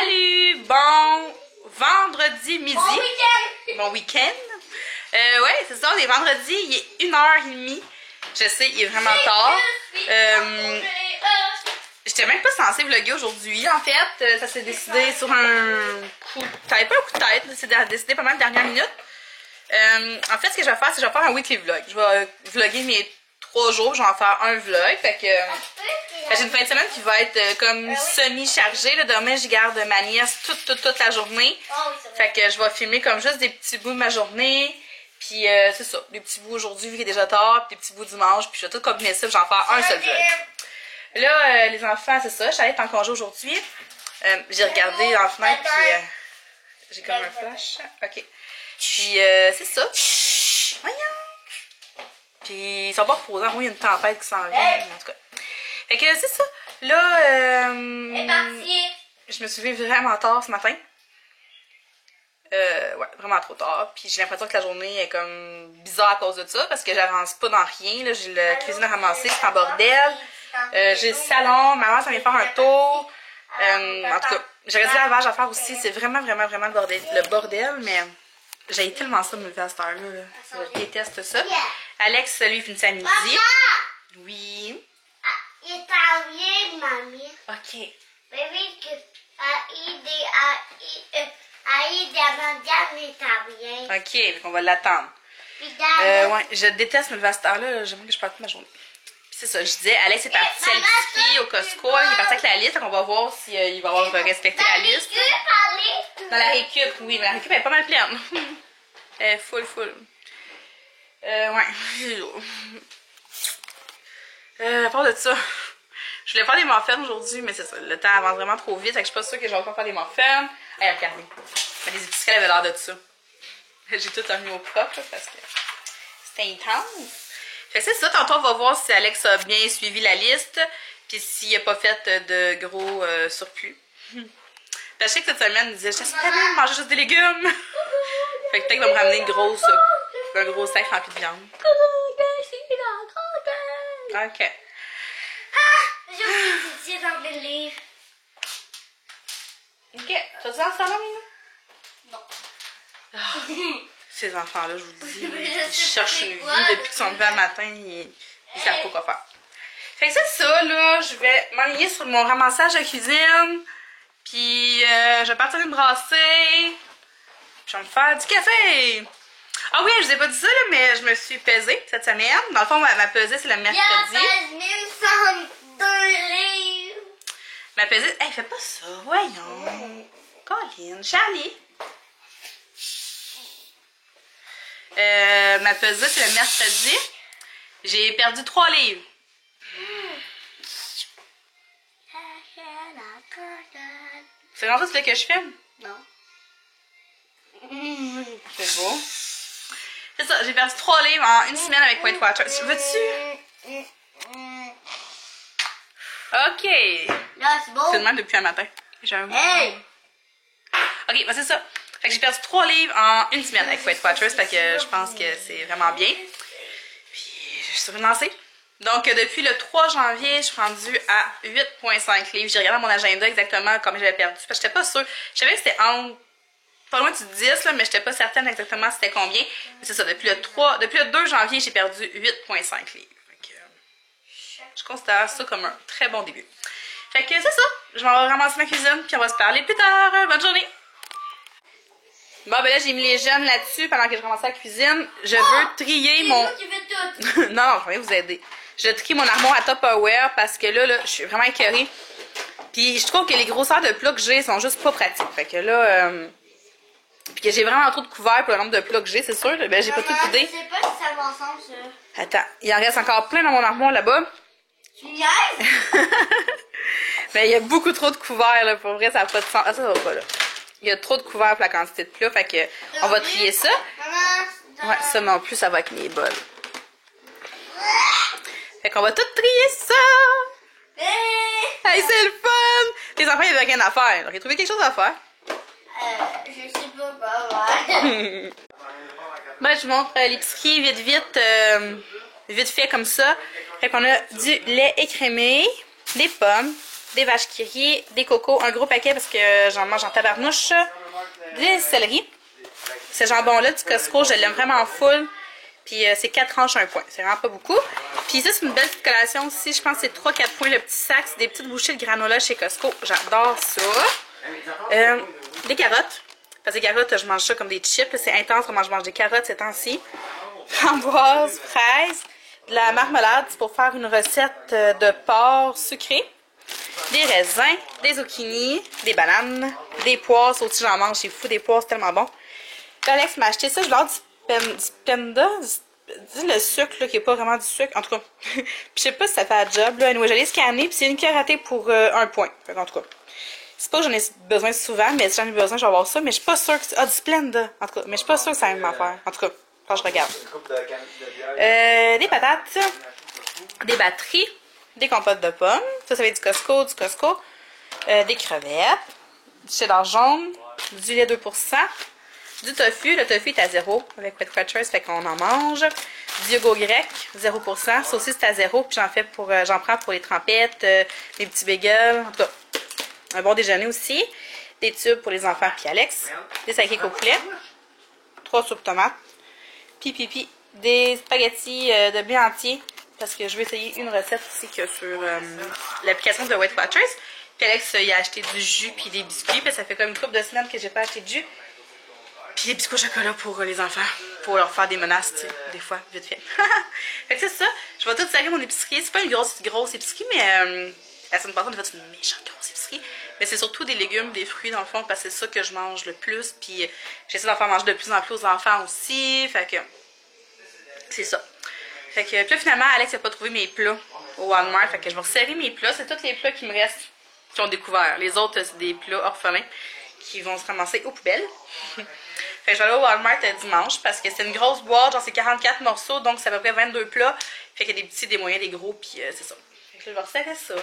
Salut! Bon vendredi midi. Bon week-end! Bon week-end. Ouais, c'est ça, on est vendredi, il est 1h30. Je sais, il est vraiment tard. J'étais même pas censée vlogger aujourd'hui. En fait, ça s'est décidé sur un coup de tête. Pas un coup de tête, c'est décidé pas mal de dernière minute. En fait, ce que je vais faire, c'est que je vais faire un weekly vlog. Je vais vlogger mes 3 jours, je vais en faire un vlog. Fait que j'ai une fin de semaine qui va être comme semi-chargée. Demain, je garde ma nièce toute la journée. Fait que je vais filmer comme juste des petits bouts de ma journée. Puis c'est ça, des petits bouts aujourd'hui vu qu'il est déjà tard, puis des petits bouts dimanche, puis je vais tout combiner ça, puis j'en faire un seul vlog. Là, les enfants, c'est ça, j'allais être en congé aujourd'hui. J'ai regardé dans la fenêtre, puis j'ai comme un flash. Ok. Puis c'est ça. Voyons. Puis ils sont pas reposants. Oui, il y a une tempête qui s'en vient, en tout cas. Fait que c'est ça. Là, je me suis levée vraiment tard ce matin. Ouais, vraiment trop tard. Puis j'ai l'impression que la journée est comme bizarre à cause de ça, parce que j'avance pas dans rien. Là, j'ai la cuisine à ramasser, c'est en bordel. J'ai le salon, ma mère ça vient faire un tour. En tout cas, j'aurais du lavage à faire aussi. C'est vraiment le bordel, mais j'ai tellement ça de me lever à cette heure-là. Je déteste ça. Alex, lui, finit à midi. Oui. Il est mamie. Ok. Baby, italien. Ok, donc on va l'attendre. Ouais, je déteste me lever à cette heure-là. J'aimerais que je parte toute ma journée. C'est ça, je disais, Alex est parti à l'épicerie au Costco, il est parti avec la liste, donc on va voir s'il va avoir respecté la liste. Dans la récup, oui, mais la récup elle est pas mal pleine. Elle est full. Ouais. À part de ça, je voulais faire des muffins aujourd'hui, mais c'est ça, le temps avance vraiment trop vite, fait que je suis pas sûre que je vais encore faire des muffins. Hey, regardez, les épiceries avaient l'air de ça. J'ai tout remis au propre parce que c'était intense. Fait que c'est ça, tantôt on va voir si Alex a bien suivi la liste, puis s'il n'a pas fait de gros surplus. Parce que cette semaine, il disait, j'espère bien de manger juste des légumes. Fait que peut-être qu'il va me ramener un gros sac rempli de viande. Ok. J'ai aussi dans le livre. Ok, t'as-tu dans le salon, Mina? Non. Ces enfants-là, je vous le dis, ils cherchent une vie depuis qu'ils sont levés le matin, ils savent pas quoi faire. Fait que c'est ça, là, je vais m'enligner sur mon ramassage de cuisine, puis je vais partir me brasser, puis je vais me faire du café. Ah oui, je vous ai pas dit ça, là, mais je me suis pesée cette semaine. Dans le fond, ma pesée, c'est le mercredi. Il y a 1102 livres. Ma pesée, hey, fais pas ça, voyons. Colline, Charlie. Ma pesée, c'est le mercredi. J'ai perdu 3 livres. C'est comme ça que je filme? Non. C'est beau. C'est ça, j'ai perdu 3 livres en une semaine avec Weight Watchers. Veux-tu? Ok. Là, c'est beau. C'est de même depuis un matin. Hey! Ok, bah c'est ça. Fait que j'ai perdu 3 livres en une semaine avec Weight Watchers, fait que je pense que c'est vraiment bien. Puis je suis relancée. Donc depuis le 3 janvier, je suis rendue à 8,5 livres. J'ai regardé mon agenda exactement combien j'avais perdu, parce que j'étais pas sûre. Je savais que c'était pas loin du 10, là, mais j'étais pas certaine exactement c'était combien. Mais c'est ça, depuis le 2 janvier, j'ai perdu 8,5 livres. Fait que, je considère ça comme un très bon début. Fait que c'est ça. Je vais ramasser ma cuisine, puis on va se parler plus tard. Bonne journée! Bon, ben là, j'ai mis les jeunes là-dessus pendant que je ramassais la cuisine. Je veux trier mon... Tu veux tout. Non, je vais vous aider. Je trie mon armoire à Tupperware parce que là, je suis vraiment écœurée. Puis je trouve que les grosseurs de plats que j'ai sont juste pas pratiques. Fait que là... Puis que j'ai vraiment trop de couverts pour le nombre de plats que j'ai, c'est sûr. Ben, j'ai pas tout idée. Je sais pas si ça va ensemble, ça. Attends, il en reste encore plein dans mon armoire là-bas. Tu niaises? Mais il y a beaucoup trop de couverts, là. Pour vrai, ça n'a pas de sens. Ah, ça va pas, là. Il y a trop de couverts pour la quantité de plats, fait que on va trier ça. Ouais, ça non plus, ça va avec mes bols. Fait qu'on va tout trier ça! Hey, c'est le fun! Les enfants, ils avaient rien à faire. Alors, ils trouvé quelque chose à faire. Je sais pas quoi faire. Ben, je vous montre l'épicerie vite fait comme ça. Fait qu'on a du lait écrémé, des pommes, des vaches qui rient, des cocos, un gros paquet parce que j'en mange en tabarnouche, des céleris. Ce jambon-là du Costco, je l'aime vraiment full. Puis c'est 4 tranches 1 point. C'est vraiment pas beaucoup. Puis ça, c'est une belle petite collation aussi. Je pense que c'est 3-4 points le petit sac. C'est des petites bouchées de granola chez Costco. J'adore ça. Des carottes. Parce que les carottes, je mange ça comme des chips. C'est intense comment je mange des carottes ces temps-ci. Framboises, fraises. De la marmelade, c'est pour faire une recette de porc sucré. Des raisins, des zucchini, des bananes, des poires. Ça aussi, j'en mange. C'est fou, des poires, c'est tellement bon. Puis Alex m'a acheté ça. Je leur du Penda. Dis le sucre, là, qui est pas vraiment du sucre. En tout cas, je sais pas si ça fait la job. Là. Anyway, j'allais scanner. Puis c'est une karaté pour 1 point. Fait en tout cas, c'est pas que j'en ai besoin souvent. Mais si j'en ai besoin, je vais avoir ça. Mais je suis pas sûre que... Ah, du Splenda. En tout cas, mais je suis pas sûre que c'est la même affaire. En tout cas, quand je regarde. Des patates. Des batteries. Des compotes de pommes. Ça va être du Costco. Des crevettes. Du cheddar jaune. Du lait 2%. Du tofu. Le tofu est à 0 avec Wet Watchers, fait qu'on en mange. Du yogourt grec, 0%. Ça aussi, c'est à 0. Puis j'en prends pour les trempettes, les petits bagels. En tout cas, un bon déjeuner aussi. Des tubes pour les enfants puis Alex. Des sacs au poulet. 3 soupes tomates. Puis, des spaghettis de blé entier. Parce que je vais essayer une recette aussi que sur l'application de Wet Watchers. Puis Alex, il a acheté du jus puis des biscuits. Puis ça fait comme une couple de semaines que j'ai pas acheté de jus. Puis des biscuits au chocolat pour les enfants. Pour leur faire des menaces, tu sais, des fois, vite fait. Fait que c'est ça. Je vais tout serrer mon épicerie. C'est pas une grosse épicerie, mais la semaine passée, on a fait une méchante grosse épicerie. Mais c'est surtout des légumes, des fruits, dans le fond, parce que c'est ça que je mange le plus. Puis j'essaie d'en faire manger de plus en plus aux enfants aussi. Fait que c'est ça. Fait que puis là, finalement, Alex n'a pas trouvé mes plats au Walmart. Fait que je vais resserrer mes plats. C'est tous les plats qui me restent qui ont découvert. Les autres, c'est des plats orphelins qui vont se ramasser aux poubelles. Fait que je vais aller au Walmart dimanche parce que c'est une grosse boîte, genre c'est 44 morceaux, donc c'est à peu près 22 plats. Fait qu'il y a des petits, des moyens, des gros, puis c'est ça. Fait que là, je vais resserrer ça.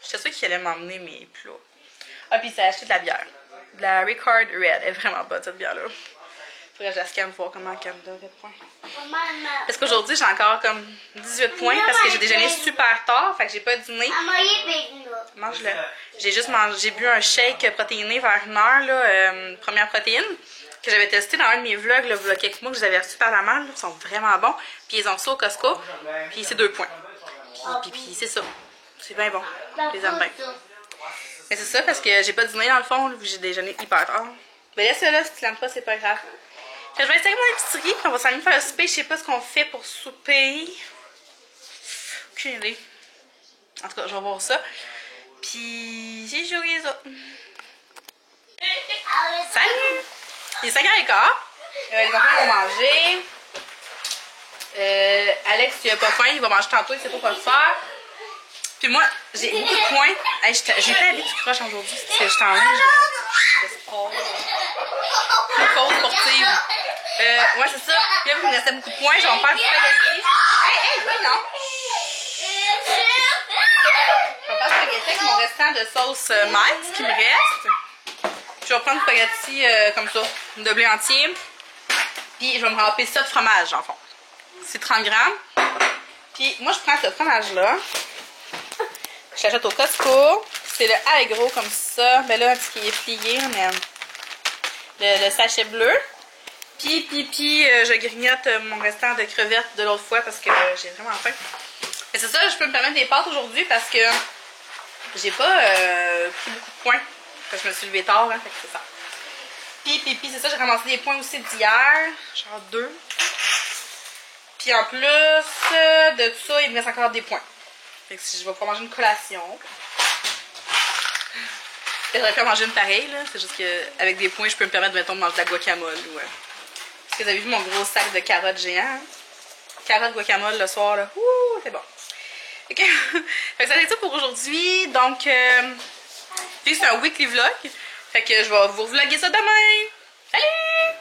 J'étais sûre qu'il allait m'emmener mes plats. Ah, puis il s'est acheté de la bière. De la Ricard Red. Elle est vraiment bonne, cette bière-là. Faudrait que je la scanne pour voir comment elle Canada a 4 points. Parce qu'aujourd'hui, j'ai encore comme 18 points parce que j'ai déjeuné super tard, fait que j'ai pas dîné. Mange-le. J'ai bu un shake protéiné vers 1h, là, première protéine, que j'avais testé dans un de mes vlogs, là, il y a quelques mois, que je les avais reçus par la malle. Ils sont vraiment bons. Puis ils ont ça au Costco. Puis c'est 2 points. Puis c'est ça. C'est bien bon. Je les aime bien. Mais c'est ça parce que j'ai pas dîné dans le fond, vu que j'ai déjeuné hyper tard. Mais laisse-le là, si tu l'aimes pas, c'est pas grave. Fait que je vais essayer mon épicerie, puis on va s'en aller faire le souper. Je sais pas ce qu'on fait pour souper. Aucune idée. En tout cas, je vais voir ça. Puis j'ai joué ça. Salut! Il est 5h15. Les enfants vont manger. Alex, il a pas faim, il va manger tantôt, il sait pas quoi faire. Puis moi, j'ai beaucoup de points. Hey, j'ai fait la vie du croche aujourd'hui, parce que j'étais en ligne. Je sport. Une pause sportive. Ouais, c'est ça. Puis là, il me restait beaucoup de points. Je vais me faire du spaghetti. Hey, oui, non. Je vais faire du spaghetti avec mon restant de sauce maïs qui me reste. Je vais prendre du spaghetti comme ça, de blé entier. Puis je vais me râper ça de fromage, en fond. C'est 30 grammes. Puis moi, je prends ce fromage-là. Je l'achète au Costco. C'est le Allegro comme ça. Ben là, parce qu'il est plié, mais le sachet bleu. Puis, je grignote mon restant de crevettes de l'autre fois parce que j'ai vraiment faim. Et c'est ça, je peux me permettre des pâtes aujourd'hui parce que j'ai pas pris beaucoup de points. Parce que je me suis levée tard, hein, fait que c'est ça. Puis c'est ça, j'ai ramassé des points aussi d'hier. Genre 2. Puis en plus de tout ça, il me reste encore des points. Fait que si je vais pouvoir manger une collation. J'aurais pu en manger une pareille, là. C'est juste qu'avec des points, je peux me permettre, mettons, de manger de la guacamole. Ouais. Est-ce que vous avez vu mon gros sac de carottes géant? Hein? Carottes guacamole le soir, là. Ouh, c'est bon. Ok. Fait que ça va être ça pour aujourd'hui. Donc, puis c'est un weekly vlog. Fait que je vais vous vlogger ça demain. Salut!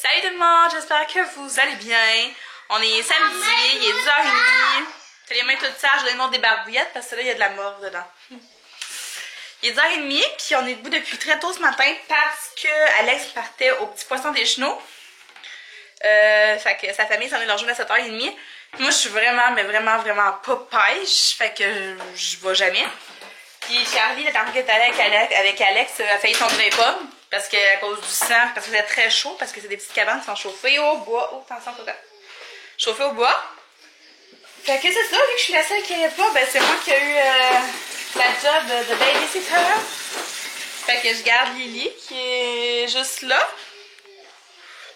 Salut tout le monde, j'espère que vous allez bien. On est samedi, il est 10h30. T'as les mains toutes sales, je vais demander des barbouillettes parce que là, il y a de la morve dedans. Il est 10h30, puis on est debout depuis très tôt ce matin parce que Alex partait au petit poisson des chenaux. Fait que sa famille s'en est leur journée à 7h30. Moi, je suis vraiment, mais vraiment, vraiment pas pêche. Fait que je vais jamais. Puis Charlie, la dernière fois qu'elle est allée avec Alex, elle a failli tomber dans les pommes. Parce que à cause du sang, parce que c'était très chaud, parce que c'est des petites cabanes qui sont chauffées au bois. Oh, attention, Coca. Chauffées au bois. Fait que c'est ça, vu que je suis la seule qui n'est pas, ben c'est moi qui ai eu la job de babysitter. Fait que je garde Lily qui est juste là.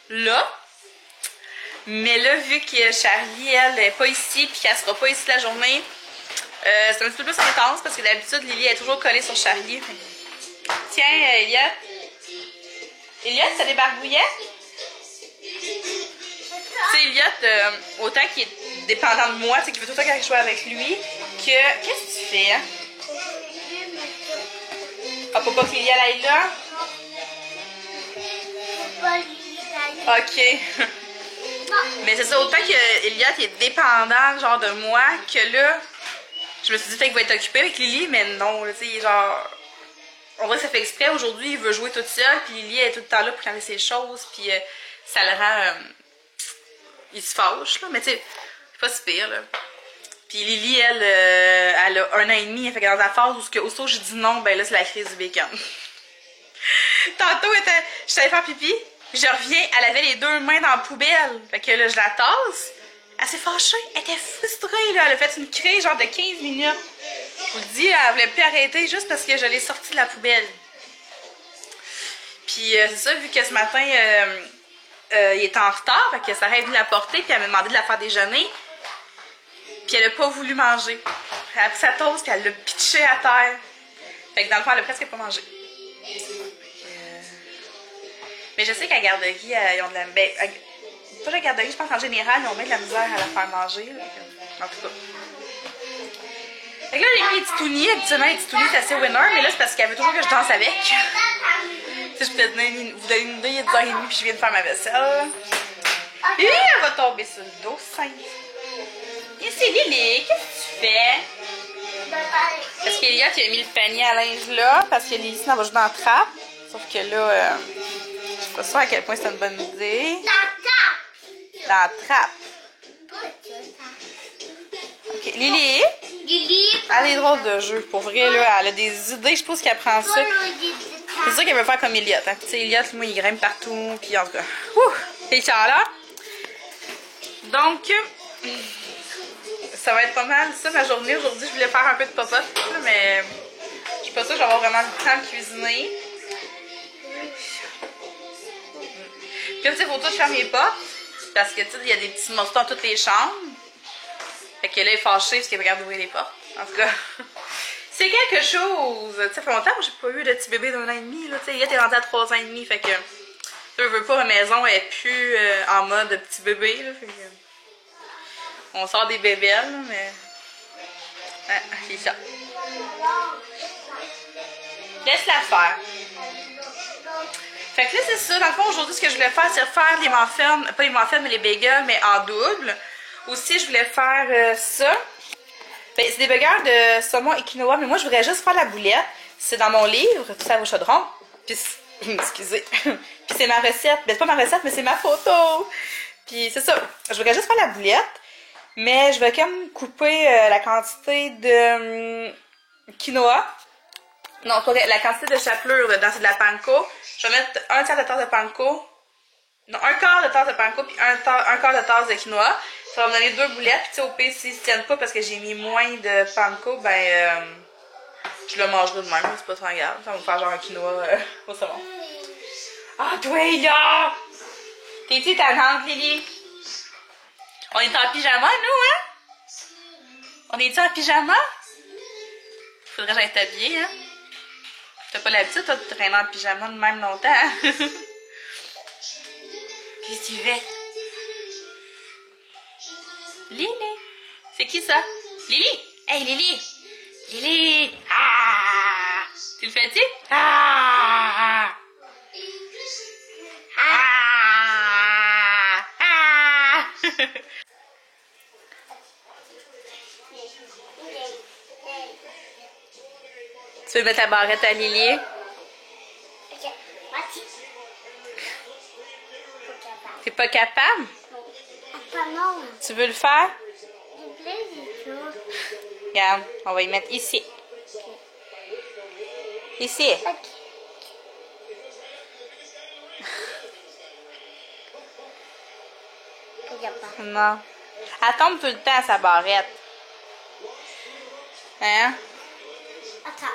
Là. Mais là, vu que Charlie, elle, n'est pas ici puis qu'elle sera pas ici la journée, c'est un petit peu plus intense parce que d'habitude, Lily est toujours collée sur Charlie. Tiens, Elliot. Elliot, ça débarbouillait? Tu sais, Elliot, autant qu'il est dépendant de moi, tu sais, qu'il veut tout le temps que je sois avec lui, que... Qu'est-ce que tu fais? Hein? Ah, faut pas que Lily aille là? Ok. Mais c'est ça, autant que Elliot est dépendant, genre, de moi, que là, je me suis dit, fait qu'il va être occupé avec Lily, mais non, tu sais, genre... On dirait que ça fait exprès, aujourd'hui, il veut jouer toute seule, puis Lily est tout le temps là pour calmer ses choses, puis ça le rend... il se fâche, là, mais tu sais, c'est pas si pire, là. Puis Lily, elle, elle a 1 an et demi, elle fait que dans la phase où aussitôt j'ai dit non, ben là, c'est la crise du bacon. Tantôt, je suis allée faire pipi, je reviens, elle avait les 2 mains dans la poubelle, fait que là, je la tasse, elle s'est fâchée, elle était frustrée, là, elle a fait une crise genre de 15 minutes. Je vous le dis, elle voulait plus arrêter juste parce que je l'ai sortie de la poubelle. Puis c'est ça, vu que ce matin, il était en retard, fait que Sarah est venue la porter, puis elle m'a demandé de la faire déjeuner. Puis elle a pas voulu manger. Elle a pris sa toast, puis elle l'a pitché à terre. Fait que dans le fond, elle a presque pas mangé. Mais je sais qu'à la garderie, ils ont de la... Ben, pas la garderie, je pense qu'en général, ils ont bien de la misère à la faire manger. Là. En tout cas. Fait que là, j'ai mis les titounis. Habituellement, les titounis, c'est assez winner, mais là, c'est parce qu'elle veut toujours que je danse avec. Tu sais, je peux vous donner une idée, il est 10h30, puis je viens de faire ma vaisselle. Et elle va tomber sur le dos, simple. Et c'est Lily, qu'est-ce que tu fais? Parce qu'Eliott, il a mis le panier à linge là, parce que Lily, sinon, elle va jouer dans la trappe. Sauf que là, je suis pas sûre à quel point c'est une bonne idée. Dans la trappe. Ok, Lily. Elle est drôle de jeu. Pour vrai, là, elle a des idées, je pense qu'elle prend ça. C'est sûr qu'elle veut faire comme Elliott. Hein. Tu sais, Elliott, moi, il grimpe partout. Puis en tout cas, c'est ça là. Donc, ça va être pas mal ça ma journée. Aujourd'hui, je voulais faire un peu de pop-up, mais je suis pas sûre que je vais avoir vraiment le temps de cuisiner. Puis là, tu sais, il faut tout faire mes portes. Parce que, tu sais, il y a des petits morceaux dans toutes les chambres. Fait que là, il est fâché parce qu'il regarde d'ouvrir les portes. En tout cas, c'est quelque chose. Tu sais, ça fait longtemps que j'ai pas eu de petit bébé d'1 an et demi. Tu sais, il est rendu à 3 ans et demi. Fait que, je veux pas, la maison elle est plus en mode petit bébé. Là, fait que, on sort des bébelles, mais. Ah, c'est ça. Laisse-la faire. Fait que là, c'est ça. Dans le fond, aujourd'hui, ce que je voulais faire, c'est refaire les muffins. Pas les muffins, mais les bagels, mais en double. Aussi, je voulais faire ça. Ben, c'est des bagels de saumon et quinoa, mais moi, je voudrais juste faire la boulette. C'est dans mon livre, tout ça au chaudron. Puis, excusez. Puis c'est ma recette. Ben, c'est pas ma recette, mais c'est ma photo. Puis c'est ça. Je voudrais juste faire la boulette. Mais je vais quand même couper la quantité de quinoa. Non, pas la quantité de chapelure dedans, c'est de la panko. Je vais mettre 1/4 de tasse de panko. Non, 1/4 de tasse de panko, puis 1/4 de tasse de quinoa. Ça va me donner 2 boulettes. Puis, tu sais, au pire, s'ils se tiennent pas parce que j'ai mis moins de panko, ben, je le mangerai de même. C'est pas trop grave. Ça va me faire genre un quinoa au saumon. Ah, toi, là! T'es-tu tannante, Lily? On est en pyjama, nous, hein? On est-tu en pyjama? Faudrait que j'aille t'habiller, hein? T'as pas l'habitude, toi, de traîner en pyjama de même longtemps. Qu'est-ce que tu fais? Lily! C'est qui ça? Lily! Hey, Lily! Lily! Ah! Tu le fais-tu? Ah! Ah! Ah! Tu veux mettre la barrette à Lily? T'es pas capable? Non. Tu veux le faire? plaît, j'ai chaud. Regarde, on va y mettre ici. Ici. Ok. Regarde pas. Non. Elle tombe tout le temps, sa barrette. Hein? Attends.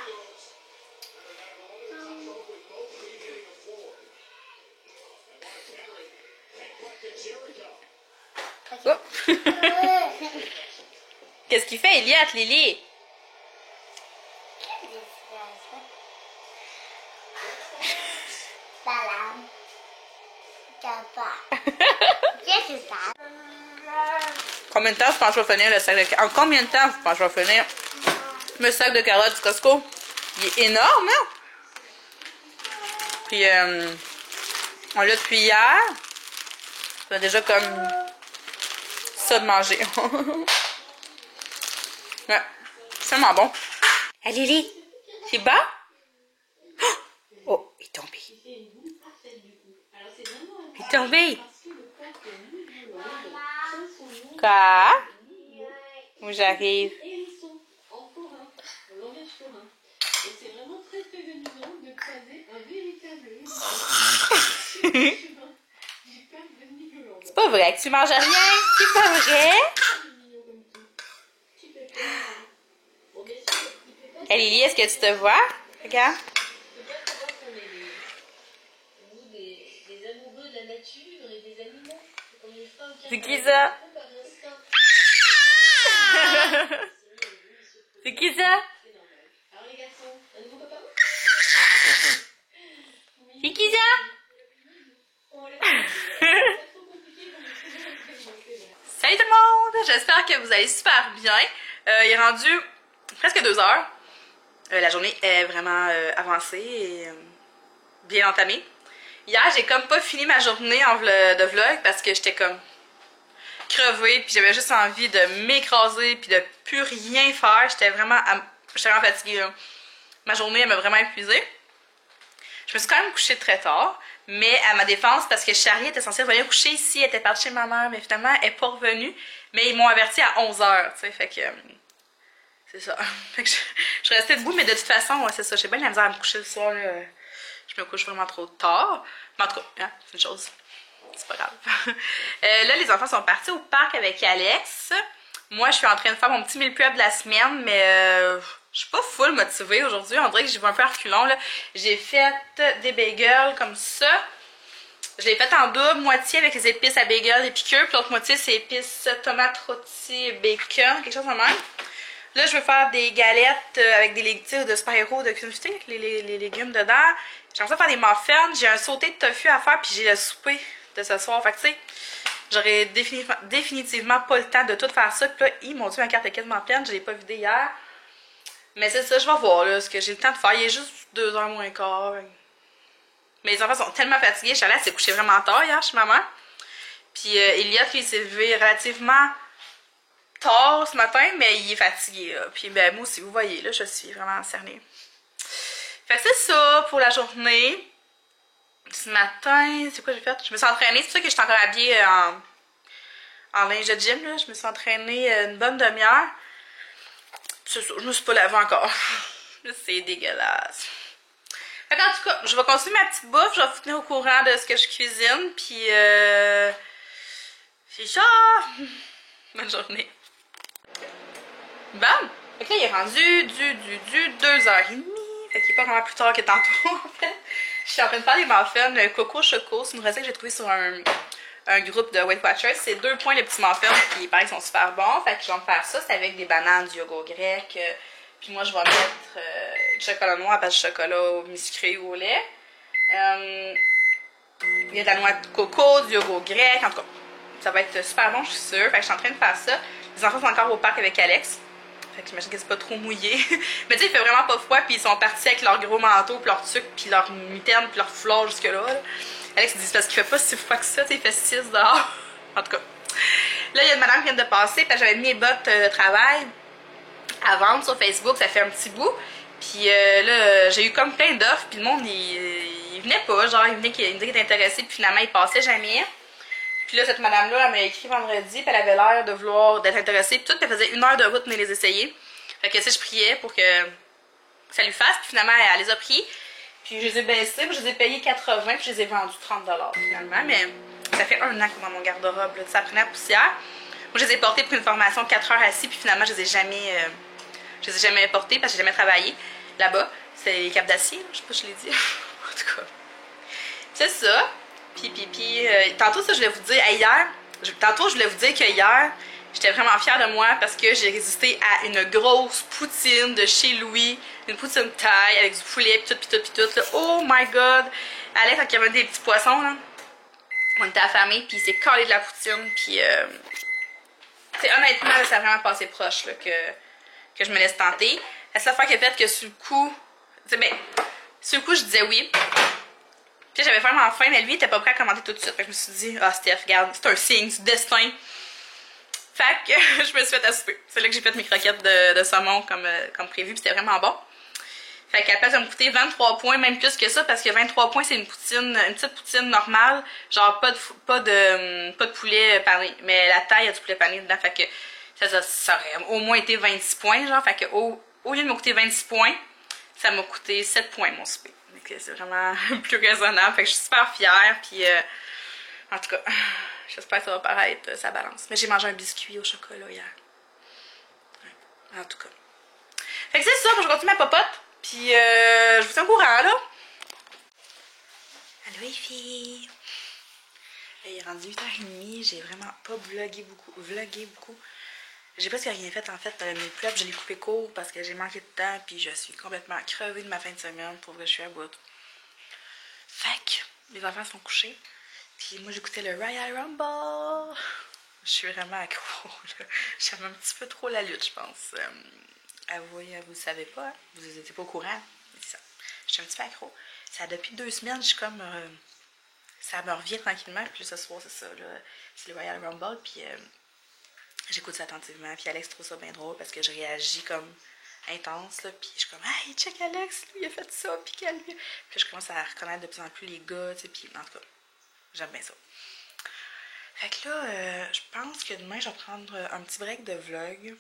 Oh. Qu'est-ce qu'il fait, Elliot, Lily? Salam. Papa. Qu'est-ce que ça? Combien de temps je pense que je vais finir le sac de carottes? En combien de temps je pense que je vais finir le sac de carottes du Costco? Il est énorme, hein? Puis, on l'a depuis hier. On a déjà comme ça de manger. Ouais, c'est vraiment bon. Ah, Lily, c'est bas? Oh, il est tombé. Il est tombé. Quoi? Où j'arrive? C'est pas vrai que tu manges rien? C'est pas vrai? Hey Lily, est-ce que tu te vois? Regarde. C'est qui ça? C'est qui ça? C'est qui ça? Salut tout le monde! J'espère que vous allez super bien. Il est rendu presque 2 heures. La journée est vraiment avancée et bien entamée. Hier, j'ai comme pas fini ma journée de vlog parce que j'étais comme crevée, puis j'avais juste envie de m'écraser puis de plus rien faire. J'étais vraiment fatiguée, là. Ma journée, elle m'a vraiment épuisée. Je me suis quand même couchée très tard, mais à ma défense, parce que Charlie était censée revenir coucher ici, elle était partie chez ma mère, mais finalement, elle n'est pas revenue. Mais ils m'ont averti à 11 h, tu sais, fait que... c'est ça. Fait que je suis restée debout, mais de toute façon, ouais, c'est ça. J'ai bien de la misère à me coucher le soir, là. Je me couche vraiment trop tard. Mais en tout cas, hein, c'est une chose. C'est pas grave. Là, les enfants sont partis au parc avec Alex. Moi, je suis en train de faire mon petit meal prep de la semaine, mais je suis pas full motivée aujourd'hui. On dirait que j'y vais un peu à reculons, là. J'ai fait des bagels comme ça. Je l'ai fait en double, moitié avec les épices à bagel et piqueux, puis l'autre moitié, c'est épices tomate rôti et bacon, quelque chose de même. Là, je veux faire des galettes avec des légumes de super-héros de cuisine futée, avec les légumes dedans. J'aimerais ça faire des muffins. J'ai un sauté de tofu à faire, puis j'ai le souper de ce soir. Fait que, tu sais, j'aurais définitivement pas le temps de tout faire ça. Puis là, mon Dieu, ma carte est quasiment pleine. Je l'ai pas vidée hier. Mais c'est ça, je vais voir là, ce que j'ai le temps de faire. Il est juste 2 h moins quart. Mais les enfants sont tellement fatigués. Charlotte s'est couchée vraiment tard hier chez maman. Puis Elliot, lui, il s'est levé relativement tard ce matin, mais il est fatigué. Là. Puis ben, moi aussi, vous voyez, là, je suis vraiment cernée. Fait que c'est ça pour la journée. Ce matin, c'est quoi j'ai fait? Je me suis entraînée, c'est sûr que j'étais encore habillée en linge de gym. Là. Je me suis entraînée une bonne demi-heure. C'est ça, je me suis pas lavée encore. C'est dégueulasse. Fait en tout cas, je vais continuer ma petite bouffe. Je vais vous tenir au courant de ce que je cuisine. Puis, c'est ça! Bonne journée. Bon! Fait que là, il est rendu du 2h30. Fait qu'il est pas vraiment plus tard que tantôt, en fait. Je suis en train de faire des muffins Coco Choco. C'est une recette que j'ai trouvée sur un groupe de Weight Watchers. C'est 2 points les petits muffins, puis il paraît qu'ils sont super bons. Fait que je vais me faire ça. C'est avec des bananes, du yogourt grec. Puis moi, je vais mettre du chocolat noir à base de chocolat mi-sucré ou au lait. Il y a de la noix de coco, du yogourt grec. En tout cas, ça va être super bon, je suis sûre. Fait que je suis en train de faire ça. Les enfants sont encore au parc avec Alex. Fait que j'imagine que c'est pas trop mouillé. Mais tu sais, il fait vraiment pas froid. Puis ils sont partis avec leur gros manteau, puis leur tuque, puis leur mitaine, puis leur foulard jusque-là. Alex il dit parce qu'il fait pas si froid que ça. Tu sais, il fait 6 dehors. En tout cas. Là, il y a une madame qui vient de passer. Parce que j'avais mis mes bottes de travail à vendre sur Facebook. Ça fait un petit bout. Puis là, j'ai eu comme plein d'offres. Puis le monde, il venait pas. Genre, il me disait qu'il était intéressé. Puis finalement, il passait jamais. Puis là, cette madame-là, elle m'a écrit vendredi, puis elle avait l'air de vouloir, d'être intéressée, puis tout, puis elle faisait 1 heure de route pour les essayer. Fait que, tu sais, je priais pour que ça lui fasse, puis finalement, elle les a pris. Puis je les ai baissés, puis je les ai payés 80, puis je les ai vendus 30 finalement. Mais ça fait 1 an que dans mon garde-robe, ça prenait la poussière. Moi, je les ai portés pour une formation de 4 heures assis, puis finalement, je les ai jamais portés parce que j'ai jamais travaillé là-bas. C'est les capes d'acier, je sais pas si je l'ai dit. En tout cas, c'est ça. Puis, tantôt, ça, je voulais vous dire, tantôt, je voulais vous dire que hier, j'étais vraiment fière de moi parce que j'ai résisté à une grosse poutine de chez Louis, une poutine taille avec du poulet, pis tout, là. Oh my god! Alex, quand il y avait des petits poissons, là, on était affamés, puis il s'est collé de la poutine, puis honnêtement, là, ça a vraiment passé proche, là, que je me laisse tenter. La seule fois qui a fait que sur le coup, sur le coup, je disais oui. Puis j'avais vraiment faim, mais lui, il était pas prêt à commander tout de suite. Fait que je me suis dit, ah, Steph, regarde, c'est un signe, c'est du destin. Fait que je me suis fait à souper. C'est là que j'ai fait mes croquettes de saumon comme prévu, puis c'était vraiment bon. Fait qu'à la place de me coûter 23 points, même plus que ça, parce que 23 points, c'est une petite poutine normale, genre pas de poulet pané, mais la taille, il y a du poulet pané dedans, fait que ça aurait au moins été 26 points, genre, fait que au lieu de me coûter 26 points, ça m'a coûté 7 points mon souper. Donc c'est vraiment plus raisonnable, fait que je suis super fière, puis en tout cas, j'espère que ça va paraître, ça balance. Mais j'ai mangé un biscuit au chocolat hier. Ouais, en tout cas. Fait que c'est ça, je continue ma popote. Puis je vous tiens au courant là. Allô les filles. Il est rendu 8h30, j'ai vraiment pas vlogué beaucoup. J'ai presque rien fait en fait. Mes preps, je l'ai coupé court parce que j'ai manqué de temps. Puis je suis complètement crevée de ma fin de semaine. Pour vrai, je suis à bout. Fait que les enfants sont couchés. Puis moi j'écoutais le Royal Rumble. Je suis vraiment accro. J'aime un petit peu trop la lutte, je pense. Vous le savez pas, hein? Vous n'étiez pas au courant. C'est ça. Je suis un petit peu accro. Ça, depuis 2 semaines, je suis comme. Ça me revient tranquillement. Puis ce soir, c'est ça. C'est le Royal Rumble. Puis j'écoute ça attentivement. Puis Alex trouve ça bien drôle parce que je réagis comme intense. Là, puis je suis comme, hey, check Alex, lui, il a fait ça. Puis qu'elle. Puis je commence à reconnaître de plus en plus les gars. Puis en tout cas, j'aime bien ça. Fait que là, je pense que demain, je vais prendre un petit break de vlog.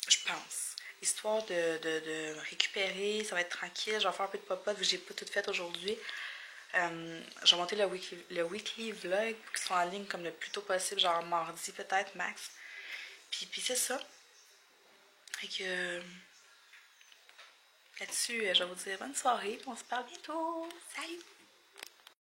Je pense. Histoire de récupérer, ça va être tranquille. Je vais faire un peu de pop-up vu que j'ai pas tout fait aujourd'hui. Je vais monter le weekly vlog pour qu'ils soient en ligne comme le plus tôt possible, genre mardi peut-être, max. Puis c'est ça. Fait que là-dessus, je vais vous dire bonne soirée, puis on se parle bientôt. Salut!